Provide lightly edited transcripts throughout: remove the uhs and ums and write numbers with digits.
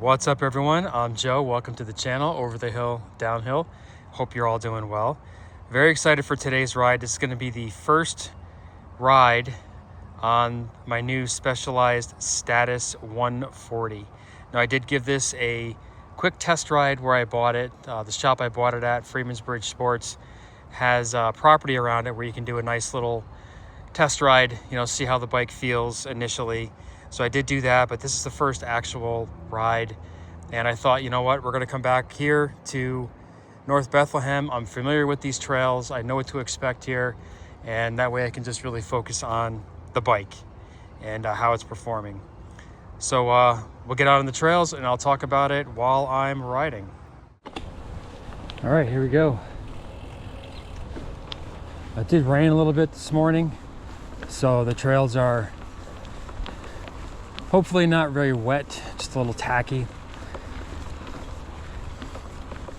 What's up, everyone? I'm Joe. Welcome to the channel, Over the Hill, Downhill. Hope you're all doing well. Very excited for today's ride. This is going to be the first ride on my new Specialized Status 140. Now, I did give this a quick test ride where I bought it. The shop I bought it at, Freeman's Bridge Sports, has property around it where you can do a nice little test ride, see how the bike feels initially. So I did do that, but this is the first actual ride. And I thought, you know what, we're gonna come back here to North Bethlehem. I'm familiar with these trails. I know what to expect here. And that way I can just really focus on the bike and how it's performing. So we'll get out on the trails and I'll talk about it while I'm riding. All right, here we go. It did rain a little bit this morning, so the trails are hopefully not very wet, just a little tacky.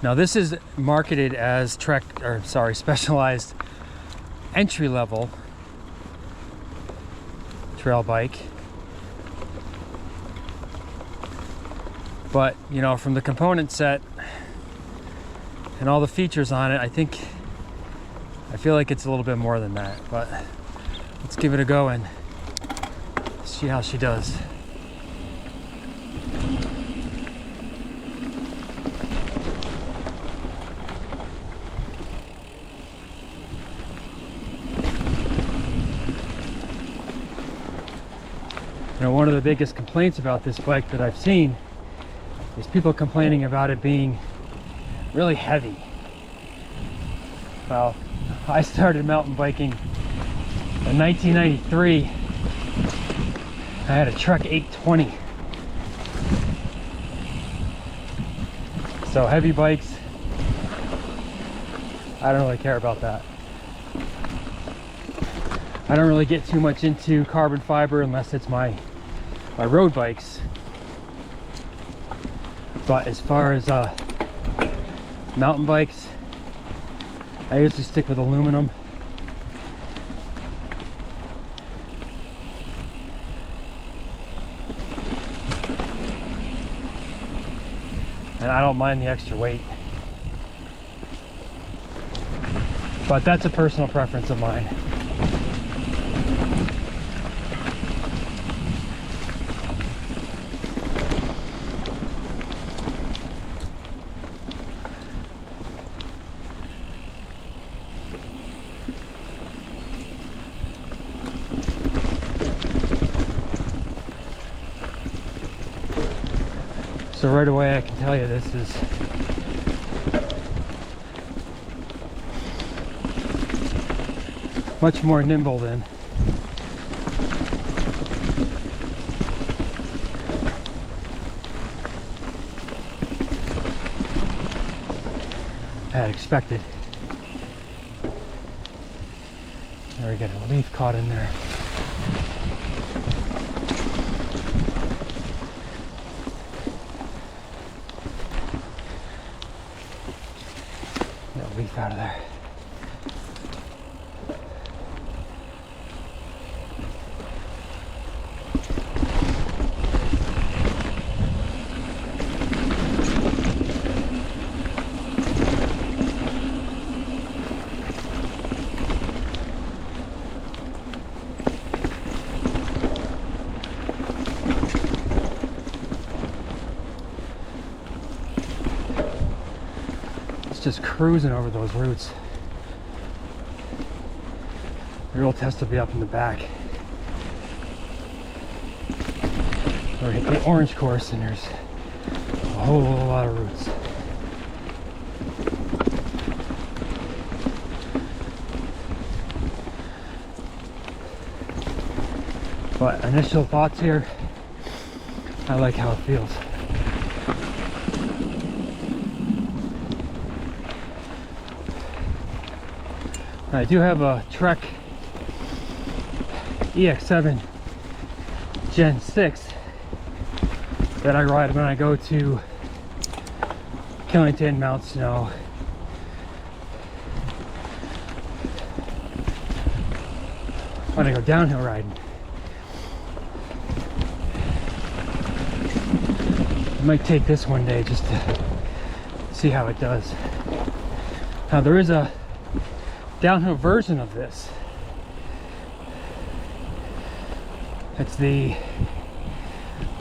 Now this is marketed as specialized entry-level trail bike. But, from the component set and all the features on it, I feel like it's a little bit more than that. But let's give it a go and see how she does. One of the biggest complaints about this bike that I've seen is people complaining about it being really heavy. Well, I started mountain biking in 1993. I had a Trek 820. So heavy bikes, I don't really care about that. I don't really get too much into carbon fiber unless it's my road bikes. But as far as mountain bikes, I usually stick with aluminum. And I don't mind the extra weight. But that's a personal preference of mine. So right away I can tell you this is much more nimble than I had expected. There we get a leaf caught in there. Leaf out of there. Just cruising over those roots. The real test will be up in the back. We hit the orange course and there's a whole lot of roots. But initial thoughts here, I like how it feels. I do have a Trek EX7 Gen 6 that I ride when I go to Killington, Mount Snow. When I go downhill riding. I might take this one day just to see how it does. Now there is a downhill version of this. It's the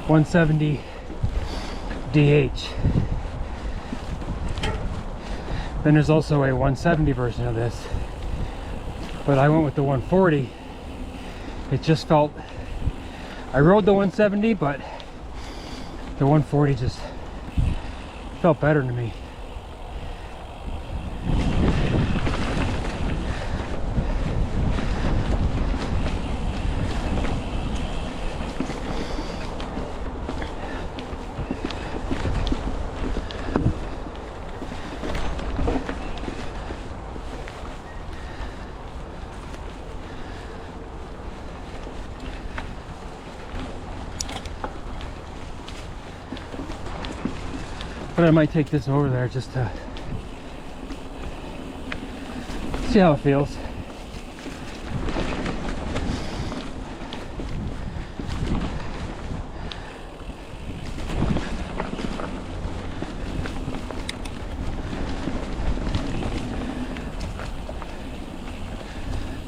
170 DH. Then there's also a 170 version of this, but I went with the 140. It just felt, I rode the 170, but the 140 just felt better to me. But I might take this over there just to see how it feels.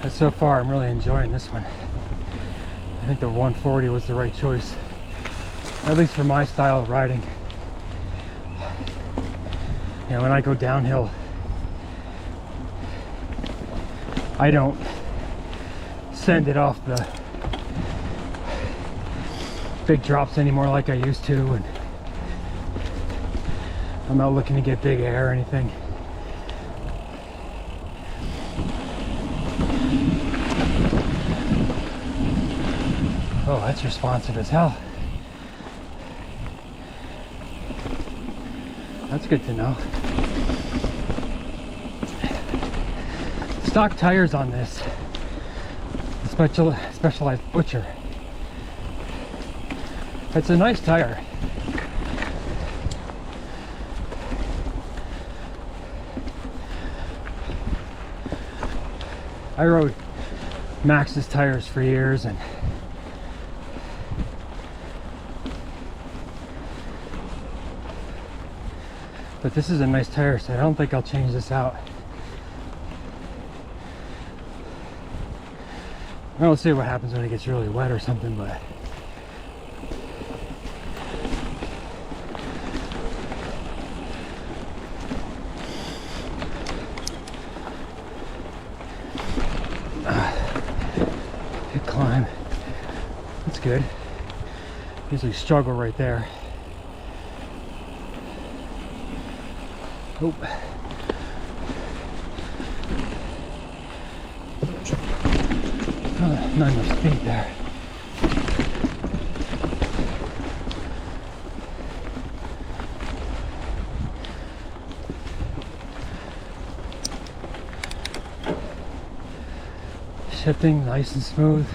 And so far I'm really enjoying this one. I think the 140 was the right choice, at least for my style of riding. You know, when I go downhill, I don't send it off the big drops anymore like I used to, and I'm not looking to get big air or anything. Oh, that's responsive as hell. That's good to know. Stock tires on this. Specialized Butcher. It's a nice tire. I rode Maxxis tires for years, and but this is a nice tire, so I don't think I'll change this out. We'll see what happens when it gets really wet or something, but good climb. That's good. Usually struggle right there. Oh. Oh, not enough speed there. Shifting nice and smooth.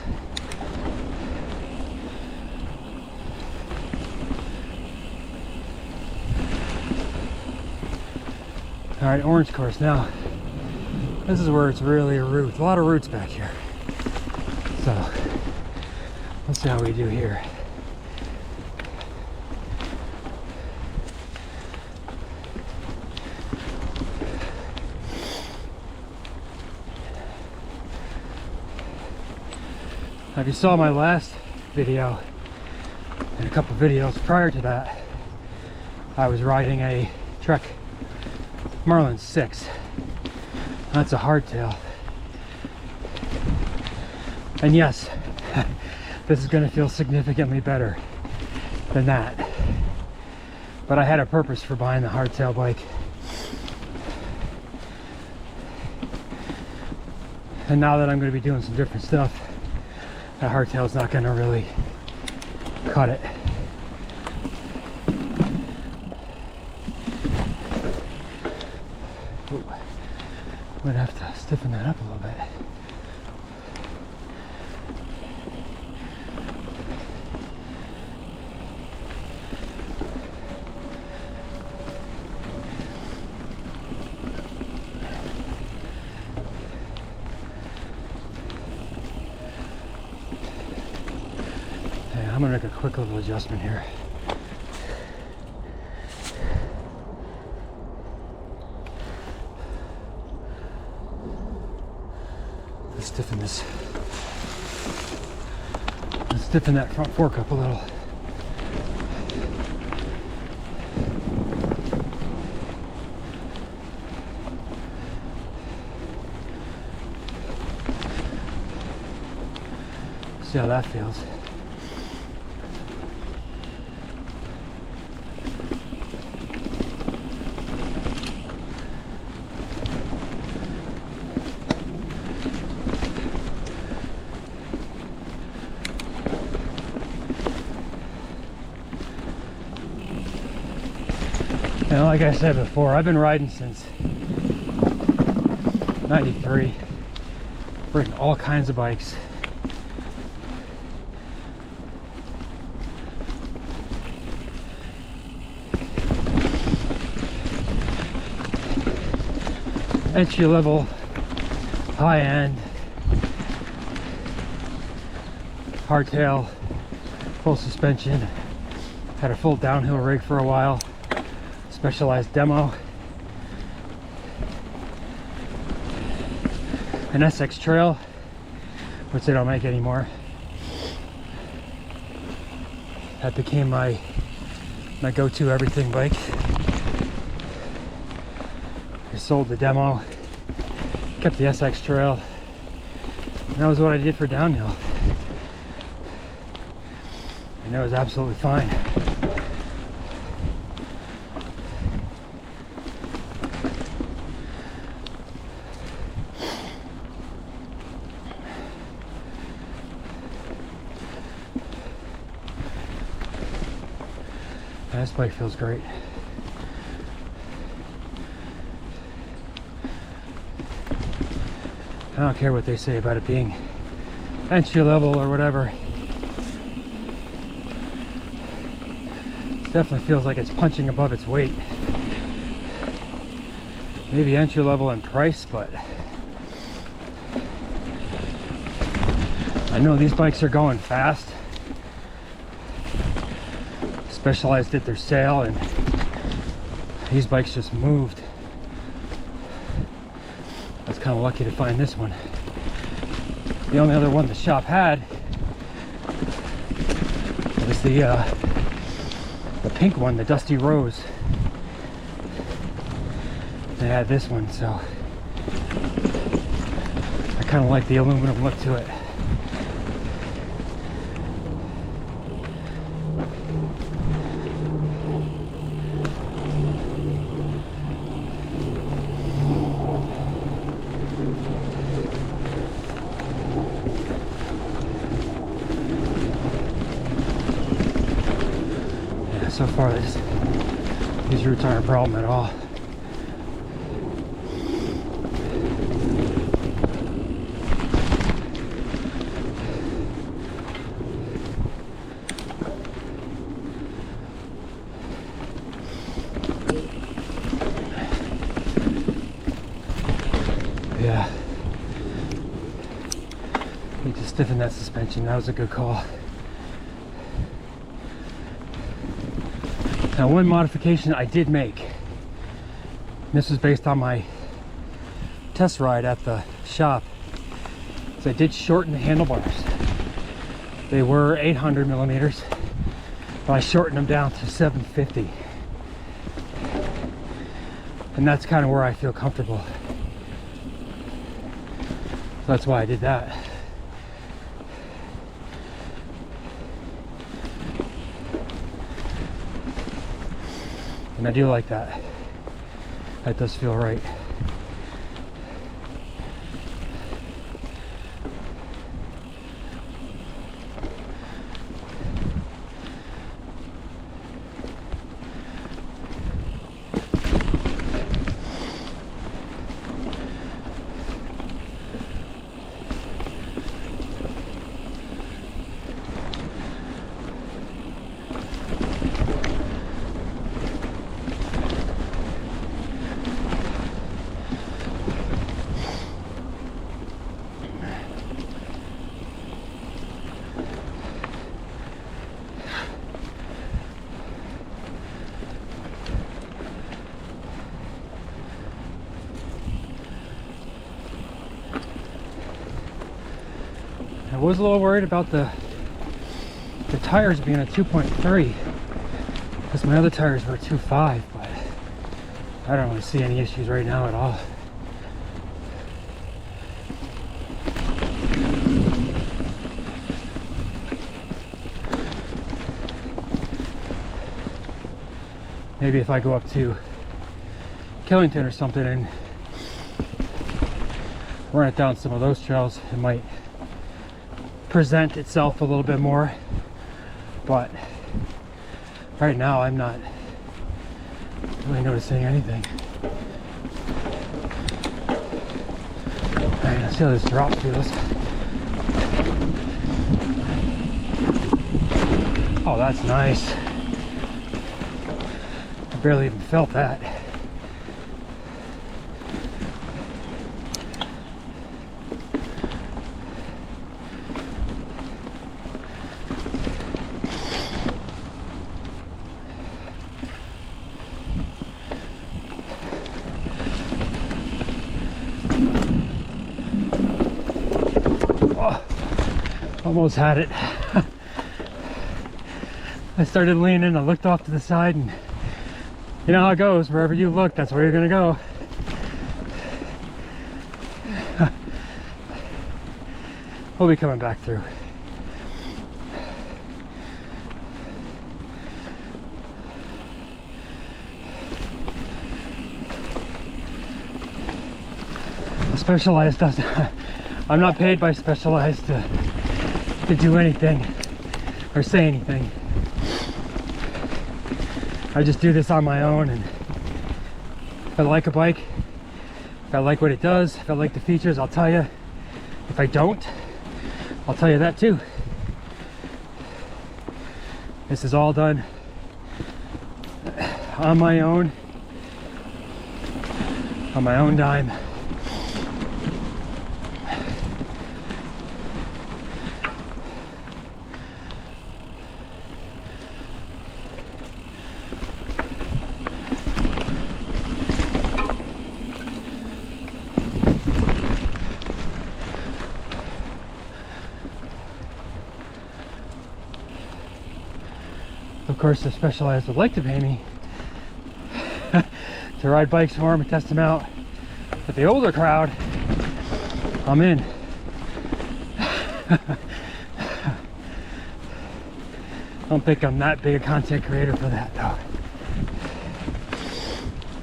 All right, orange course now. This is where it's really a root. A lot of roots back here. So let's see how we do here. Now, if you saw my last video and a couple videos prior to that, I was riding a Trek Marlin 6. That's a hardtail. And yes, this is going to feel significantly better than that. But I had a purpose for buying the hardtail bike. And now that I'm going to be doing some different stuff, that hardtail is not going to really cut it. Ooh. Might have to stiffen that up a little bit. I'm gonna make a quick little adjustment here. stiffen this. Let's stiffen that front fork up a little. See how that feels. And like I said before, I've been riding since '93, ridden all kinds of bikes. Entry level, high end, hardtail, full suspension. Had a full downhill rig for a while. Specialized demo, an SX Trail, which they don't make anymore. That became my go-to everything bike. I sold the demo, kept the SX Trail, and that was what I did for downhill. And it was absolutely fine. This bike feels great. I don't care what they say about it being entry level or whatever. It definitely feels like it's punching above its weight. Maybe entry level in price, but I know these bikes are going fast. Specialized did their sale and these bikes just moved. I was kind of lucky to find this one. The only other one the shop had was the pink one, the Dusty Rose. They had this one, so I kind of like the aluminum look to it. So far, these roots aren't a problem at all. Yeah. Need to stiffen that suspension. That was a good call. Now, one modification I did make, this was based on my test ride at the shop, is I did shorten the handlebars. They were 800 millimeters, but I shortened them down to 750. And that's kind of where I feel comfortable. So that's why I did that. And I do like that. That does feel right. I was a little worried about the tires being a 2.3 because my other tires were 2.5, but I don't really see any issues right now at all. Maybe if I go up to Killington or something and run it down some of those trails, it might present itself a little bit more, but right now I'm not really noticing anything. Alright, let's see how this drop feels. Oh, that's nice. I barely even felt that. Almost had it. I started leaning, I looked off to the side, and you know how it goes, wherever you look, that's where you're gonna go. We'll be coming back through. Specialized doesn't, I'm not paid by Specialized to do anything or say anything. I just do this on my own, and if I like a bike, if I like what it does, if I like the features, I'll tell you. If I don't, I'll tell you that too. This is all done on my own dime. Of course, the Specialized would like to pay me to ride bikes for them and test them out. But the older crowd, I'm in. I don't think I'm that big a content creator for that though.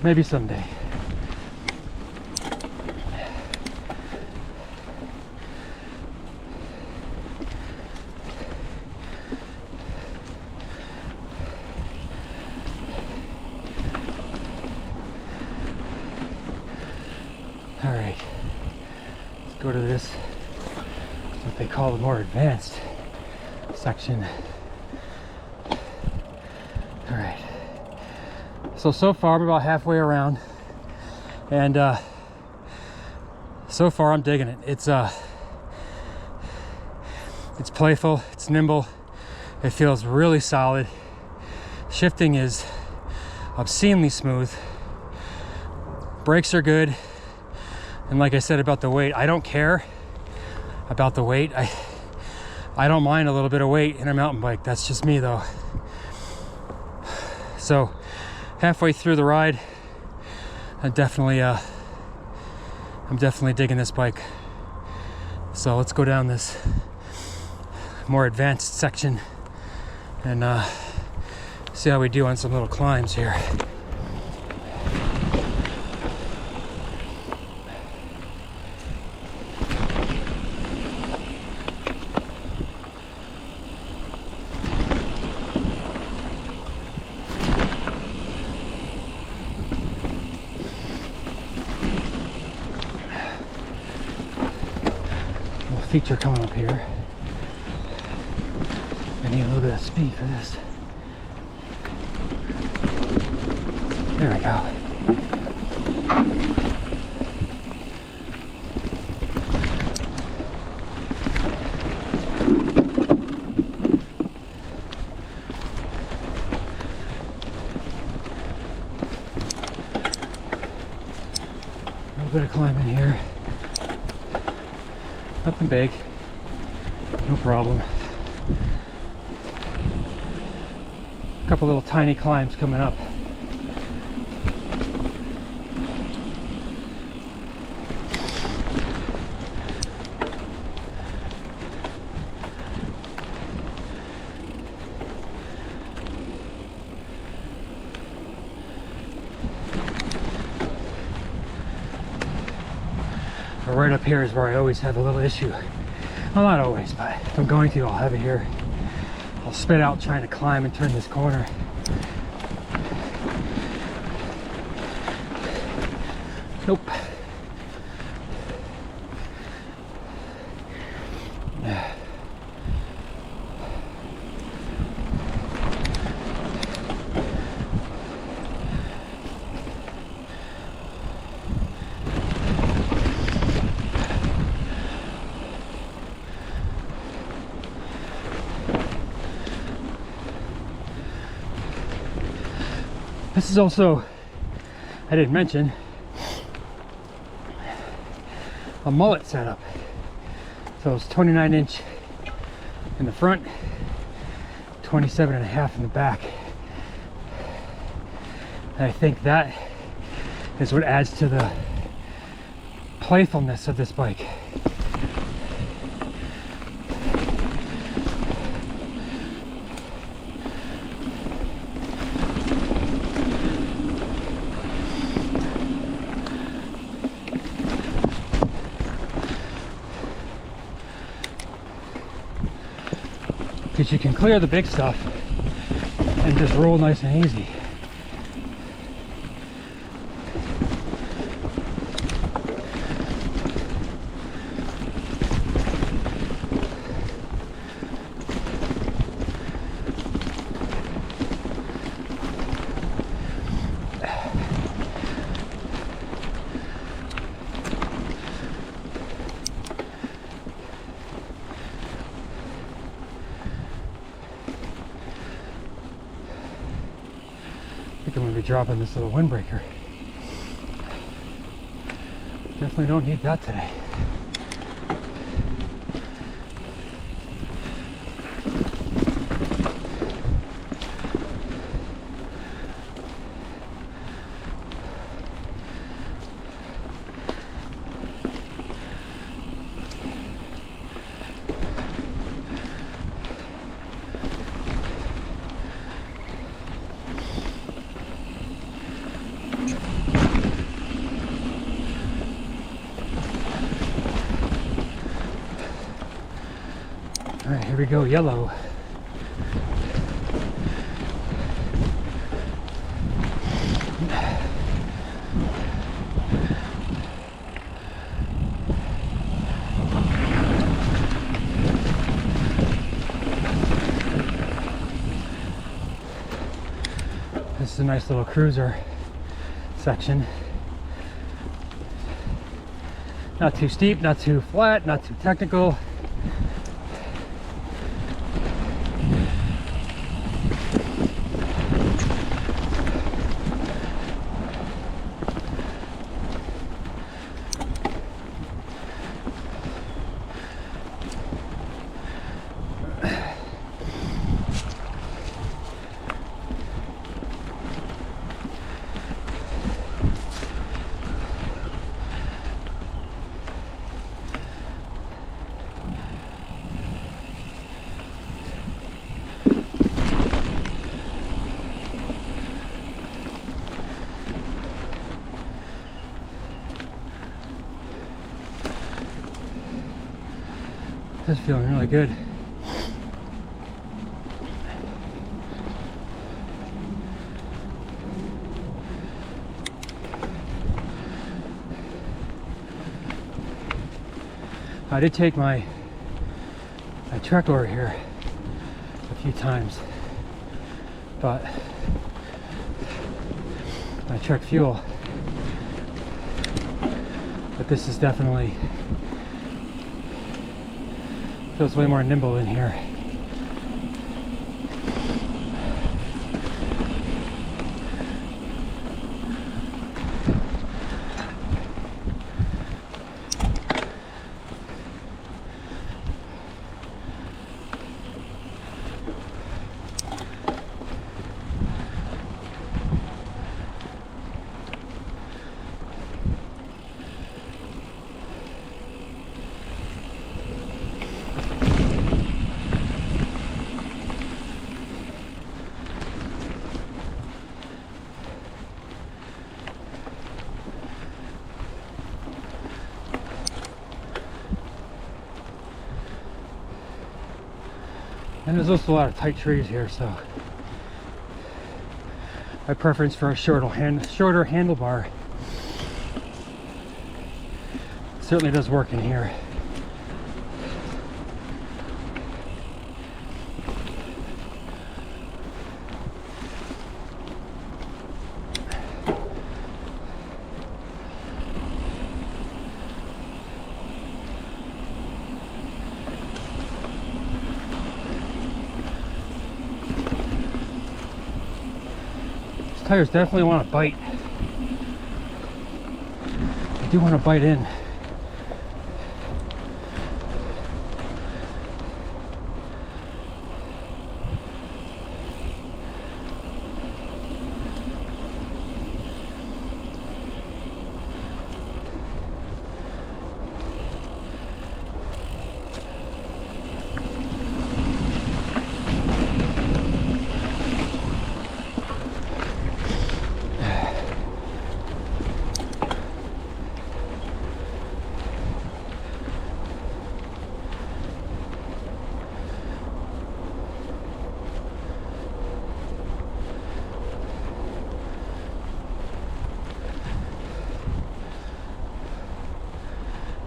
Maybe someday. All right, let's go to this, what they call the more advanced section. All right, so far I'm about halfway around, and so far I'm digging it. It's playful, it's nimble, it feels really solid. Shifting is obscenely smooth. Brakes are good. And like I said about the weight, I don't care about the weight. I don't mind a little bit of weight in a mountain bike. That's just me though. So halfway through the ride, I'm definitely digging this bike. So let's go down this more advanced section and see how we do on some little climbs here. Feature coming up here. I need a little bit of speed for this. There we go. A little bit of climbing here. Nothing big. No problem. A couple little tiny climbs coming up. But right up here is where I always have a little issue. Well, not always, but if I'm going to, I'll have it here. I'll spit out trying to climb and turn this corner. Nope. This is also, I didn't mention, a mullet setup. So it's 29" in the front, 27.5" in the back. And I think that is what adds to the playfulness of this bike. Because you can clear the big stuff and just roll nice and easy. I think I'm going to be dropping this little windbreaker. Definitely don't need that today. All right, here we go, yellow. This is a nice little cruiser section. Not too steep, not too flat, not too technical. This is feeling really good. I did take my trek over here a few times, but my trek fuel. But this is definitely feels way more nimble in here. And there's also a lot of tight trees here, so my preference for a shorter handlebar certainly does work in here. Tires definitely want to bite. They do want to bite in.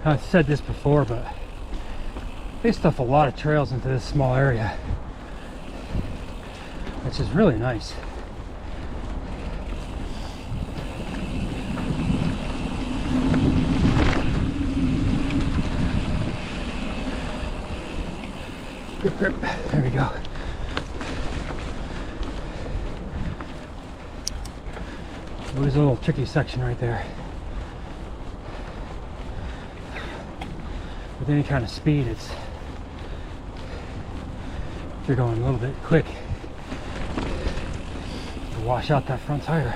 I've said this before, but they stuff a lot of trails into this small area, which is really nice. Grip, grip. There we go. There's a little tricky section right there. With any kind of speed, if you're going a little bit quick, to wash out that front tire.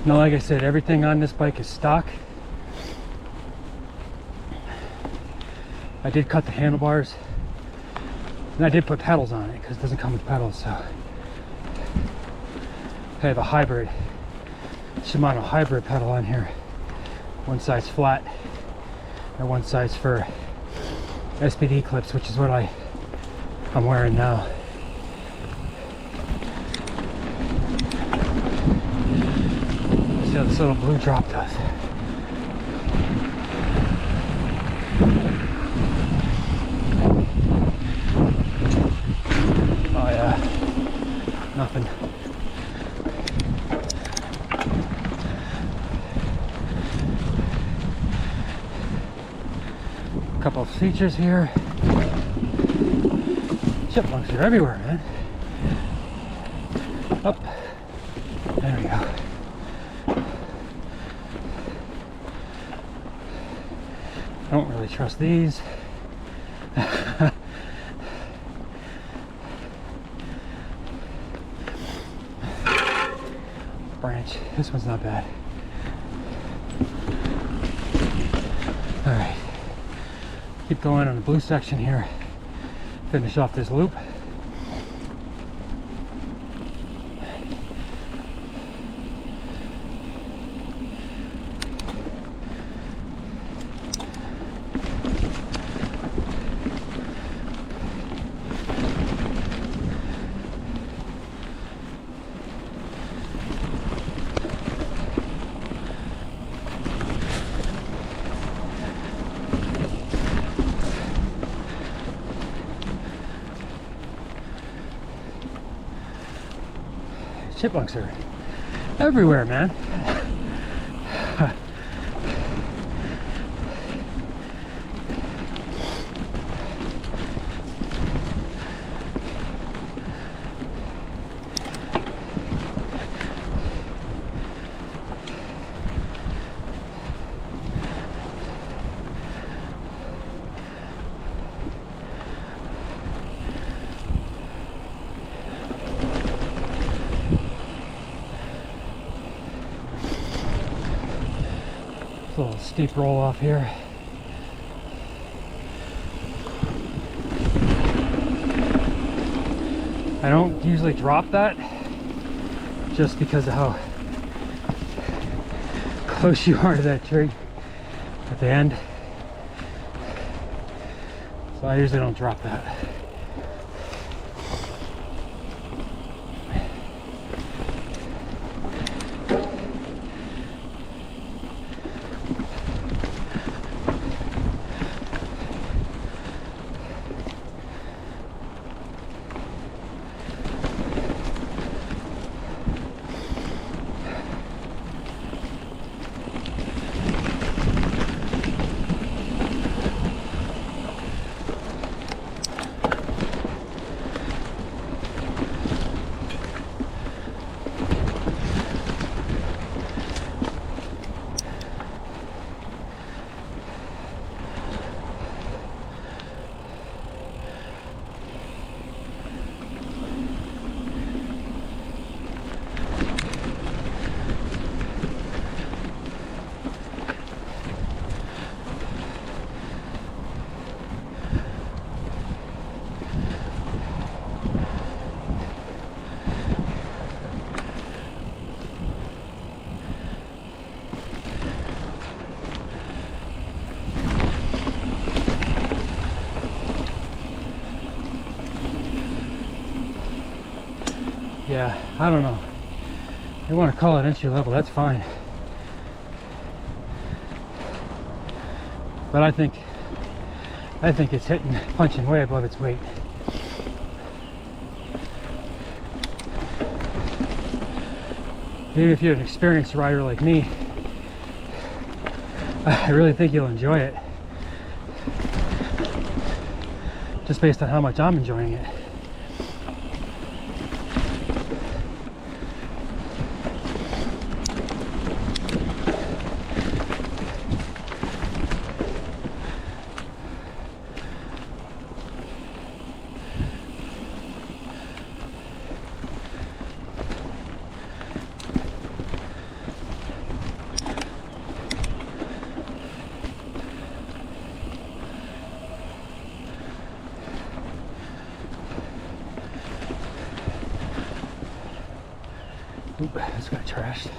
Now, like I said, everything on this bike is stock. I did cut the handlebars, and I did put pedals on it because it doesn't come with pedals. So I have a hybrid Shimano hybrid pedal on here. One side's flat and one side's for SPD clips, which is what I'm wearing now. See how this little blue drop does. Oh yeah, nothing. A couple of features here. Chipmunks are everywhere, man. Up. There we go. I don't really trust these. Branch. This one's not bad. All right. Keep going on the blue section here. Finish off this loop. Chipmunks are everywhere, man. It's a little steep roll off here. I don't usually drop that just because of how close you are to that tree at the end. So I usually don't drop that. Yeah, I don't know. You want to call it entry level, that's fine. But I think it's hitting, punching way above its weight. Even if you're an experienced rider like me, I really think you'll enjoy it. Just based on how much I'm enjoying it. Oop, this got trashed.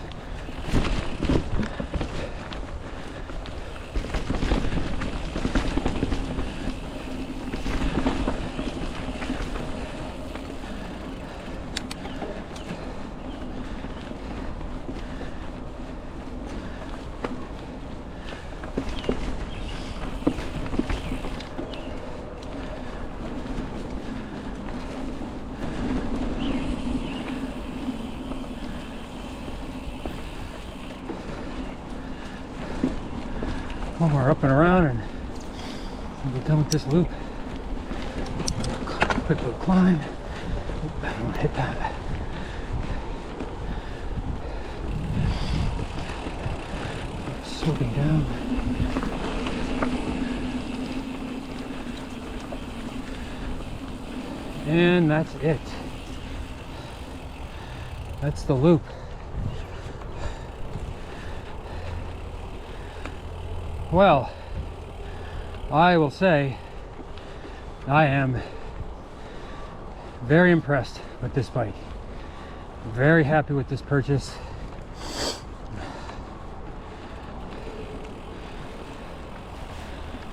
One more up and around and we'll be done with this loop. Quick little climb. Oop, I don't want to hit that. Swooping down. And that's it. That's the loop. Well, I will say I am very impressed with this bike. Very happy with this purchase.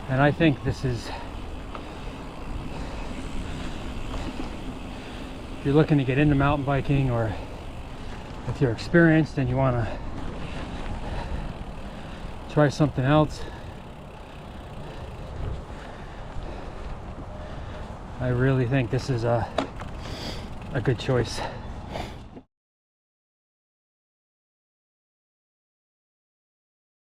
And I think this is, if you're looking to get into mountain biking, or if you're experienced and you want to try something else, I really think this is a good choice.